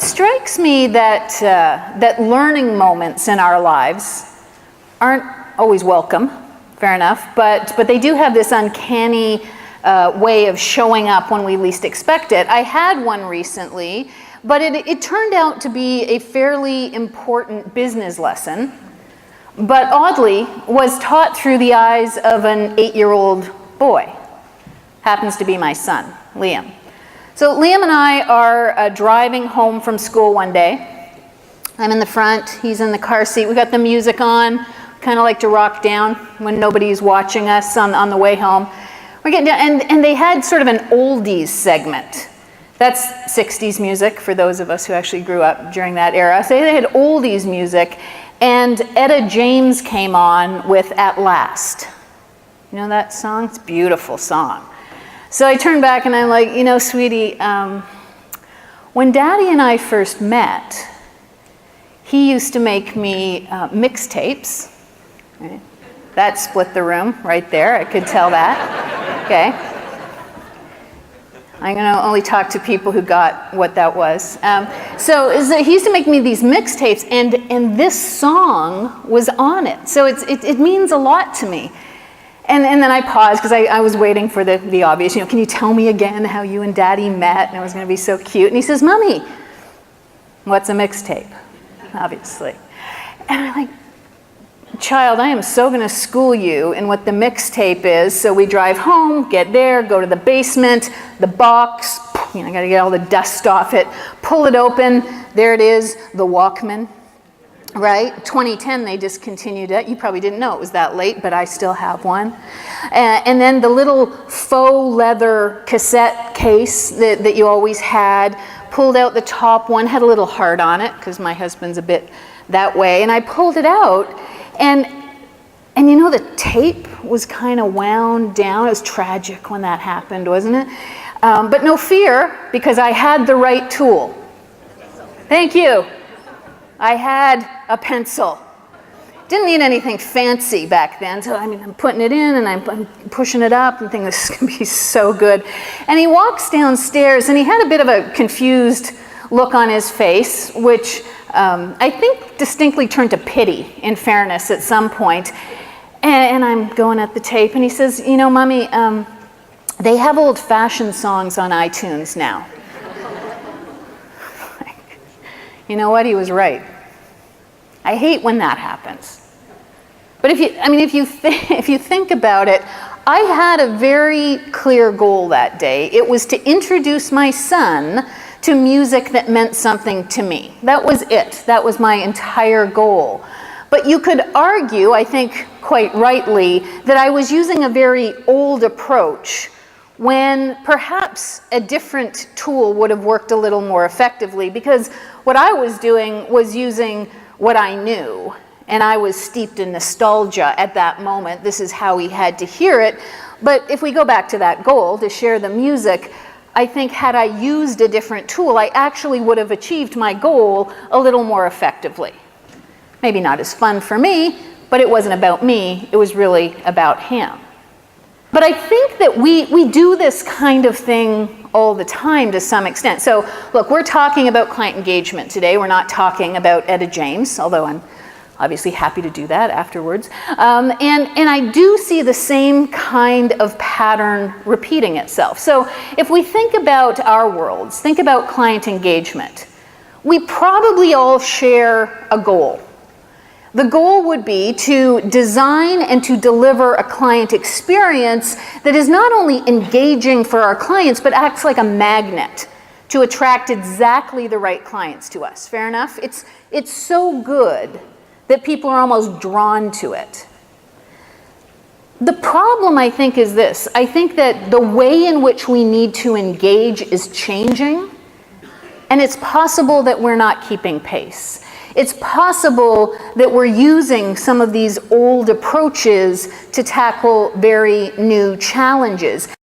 strikes me that, that learning moments in our lives aren't always welcome, fair enough, but they do have this uncanny way of showing up when we least expect it. I had one recently, but it turned out to be a fairly important business lesson, but oddly was taught through the eyes of an 8-year-old boy. Happens to be my son, Liam. So Liam and I are driving home from school one day. I'm in the front, he's in the car seat. We got the music on, kind of like to rock down when nobody's watching us on the way home. We're getting down, and they had sort of an oldies segment. That's 60s music for those of us who actually grew up during that era. So they had oldies music, and Etta James came on with At Last. You know that song? It's a beautiful song. So I turned back and I'm like, you know, sweetie, when Daddy and I first met, he used to make me mixtapes. Right? That split the room right there. I could tell that. Okay. I'm going to only talk to people who got what that was. So he used to make me these mixtapes, and this song was on it. So it means a lot to me. And then I paused because I was waiting for the obvious, you know, can you tell me again how you and Daddy met? And it was going to be so cute. And he says, Mommy, what's a mixtape? Obviously. And I'm like, child, I am so going to school you in what the mixtape is. So we drive home, get there, go to the basement, the box, you know, I got to get all the dust off it, pull it open. There it is, the Walkman. Right? 2010, they discontinued it. You probably didn't know it was that late, but I still have one. And then the little faux leather cassette case that you always had, pulled out the top one, had a little heart on it, because my husband's a bit that way. And I pulled it out, and you know, the tape was kind of wound down. It was tragic when that happened, wasn't it? But no fear, because I had the right tool. Thank you. I had a pencil. Didn't need anything fancy back then, so I'm putting it in and I'm pushing it up and thinking this is going to be so good. And he walks downstairs and he had a bit of a confused look on his face, which I think distinctly turned to pity, in fairness, at some point. And I'm going at the tape and he says, you know, Mommy, they have old-fashioned songs on iTunes now. You know what? He was right. I hate when that happens. But if you think about it, I had a very clear goal that day. It was to introduce my son to music that meant something to me. That was it. That was my entire goal. But you could argue, I think quite rightly, that I was using a very old approach when perhaps a different tool would have worked a little more effectively, because what I was doing was using what I knew, and I was steeped in nostalgia at that moment. This is how he had to hear it. But if we go back to that goal, to share the music, I think had I used a different tool, I actually would have achieved my goal a little more effectively. Maybe not as fun for me, but it wasn't about me, it was really about him. But I think that we do this kind of thing all the time to some extent. So look, we're talking about client engagement today. We're not talking about Etta James, although I'm obviously happy to do that afterwards. And I do see the same kind of pattern repeating itself. So if we think about our worlds, think about client engagement, we probably all share a goal. The goal would be to design and to deliver a client experience that is not only engaging for our clients, but acts like a magnet to attract exactly the right clients to us. Fair enough? It's so good that people are almost drawn to it. The problem, I think, is this. I think that the way in which we need to engage is changing, and it's possible that we're not keeping pace. It's possible that we're using some of these old approaches to tackle very new challenges.